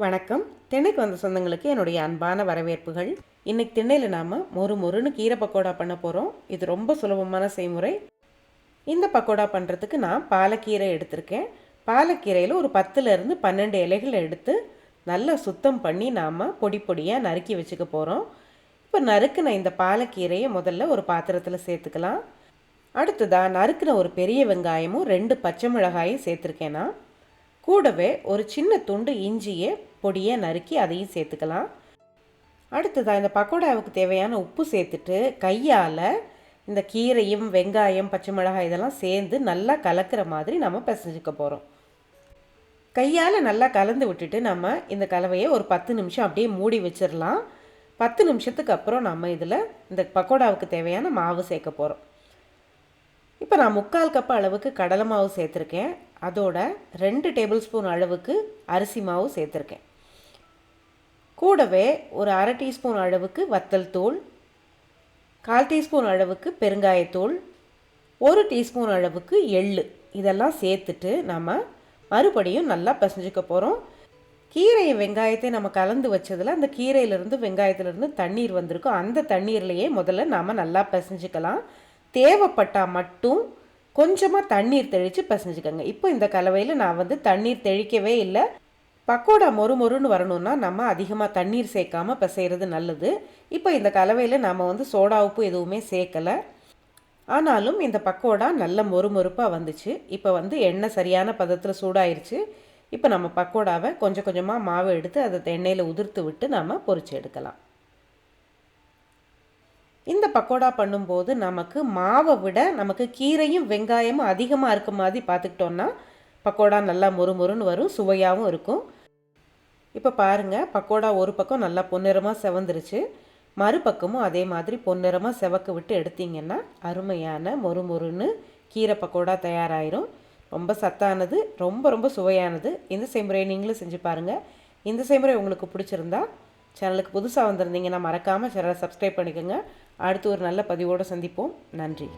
வணக்கம். திண்ணைக்கு வந்த சொந்தங்களுக்கு என்னுடைய அன்பான வரவேற்புகள். இன்னைக்கு திண்ணையில் நாம் மொறுன்னு கீரை பக்கோடா பண்ண போகிறோம். இது ரொம்ப சுலபமான செய்முறை. இந்த பக்கோடா பண்ணுறதுக்கு நான் பாலக்கீரை எடுத்திருக்கேன். பாலக்கீரையில் ஒரு 10லேருந்து 12 இலைகள் எடுத்து நல்லா சுத்தம் பண்ணி நாம் பொடி பொடியாக நறுக்கி வச்சுக்க போகிறோம். இப்போ நறுக்கின இந்த பாலக்கீரையை முதல்ல ஒரு பாத்திரத்தில் சேர்த்துக்கலாம். அடுத்ததாக நறுக்கின ஒரு பெரிய வெங்காயமும் 2 பச்சை மிளகாயும் சேர்த்துருக்கேன். நான் கூடவே ஒரு சின்ன துண்டு இஞ்சியை பொடியை நறுக்கி அதையும் சேர்த்துக்கலாம். அடுத்ததாக இந்த பக்கோடாவுக்கு தேவையான உப்பு சேர்த்துட்டு கையால் இந்த கீரையும் வெங்காயம் பச்சை மிளகாய் இதெல்லாம் சேர்ந்து நல்லா கலக்கிற மாதிரி நம்ம பிசைஞ்சிக்க போகிறோம். கையால் நல்லா கலந்து விட்டுட்டு நம்ம இந்த கலவையை ஒரு 10 நிமிஷம் அப்படியே மூடி வச்சிடலாம். 10 நிமிஷத்துக்கு அப்புறம் நம்ம இதில் இந்த பக்கோடாவுக்கு தேவையான மாவு சேர்க்க போகிறோம். இப்போ நான் 3/4 கப் அளவுக்கு கடலை மாவு சேர்த்துருக்கேன். அதோட 2 டேபிள் ஸ்பூன் அளவுக்கு அரிசி மாவு சேர்த்துருக்கேன். கூடவே ஒரு 1/2 டீஸ்பூன் அளவுக்கு வத்தல் தூள், 1/4 டீஸ்பூன் அளவுக்கு பெருங்காயத்தூள், 1 டீஸ்பூன் அளவுக்கு எள்ளு இதெல்லாம் சேர்த்துட்டு நம்ம மறுபடியும் நல்லா பிசைஞ்சிக்க போகிறோம். கீரை வெங்காயத்தை நம்ம கலந்து வச்சதில் அந்த கீரையிலேருந்து வெங்காயத்துலேருந்து தண்ணீர் வந்திருக்கும். அந்த தண்ணீர்லேயே முதல்ல நாம் நல்லா பிசைஞ்சிக்கலாம். தேவைப்பட்டால் மட்டும் கொஞ்சமாக தண்ணீர் தெளித்து பிசைஞ்சிக்கோங்க. இப்போ இந்த கலவையில் நான் தண்ணீர் தெளிக்கவே இல்லை. பக்கோடா மொறுன்னு வரணும்னா நம்ம அதிகமாக தண்ணீர் சேர்க்காமல் பிசைகிறது நல்லது. இப்போ இந்த கலவையில் நாம் சோடா உப்பு எதுவுமே சேர்க்கலை. ஆனாலும் இந்த பக்கோடா நல்ல மொறுப்பாக வந்துச்சு. இப்போ எண்ணெய் சரியான பதத்தில் சூடாயிருச்சு. இப்போ நம்ம பக்கோடாவை கொஞ்சம் கொஞ்சமாக மாவு எடுத்து அதை எண்ணெயில் உதிர்த்து விட்டு நாம் பொரிச்சு எடுக்கலாம். இந்த பக்கோடா பண்ணும்போது நமக்கு மாவை விட நமக்கு கீரையும் வெங்காயமும் அதிகமாக இருக்க மாதிரி பார்த்துக்கிட்டோன்னா பக்கோடா நல்லா மொறுன்னு வரும், சுவையாகவும் இருக்கும். இப்போ பாருங்கள், பக்கோடா ஒரு பக்கம் நல்லா பொன்னிறமாக செவந்துருச்சு. மறுபக்கமும் அதே மாதிரி பொன்னிறமாக செவக்க விட்டு எடுத்திங்கன்னா அருமையான மொறுன்னு கீரை பக்கோடா தயாராகிரும். ரொம்ப சத்தானது, ரொம்ப சுவையானது. இந்த செய்முறையை நீங்களும் செஞ்சு பாருங்கள். இந்த செய்முறை உங்களுக்கு பிடிச்சிருந்தா சேனலுக்கு புதுசாக வந்திருந்தீங்கன்னா மறக்காமல் சேனலை சப்ஸ்கிரைப் பண்ணிக்கோங்க. அடுத்து ஒரு நல்ல பதிவோடு சந்திப்போம். நன்றி.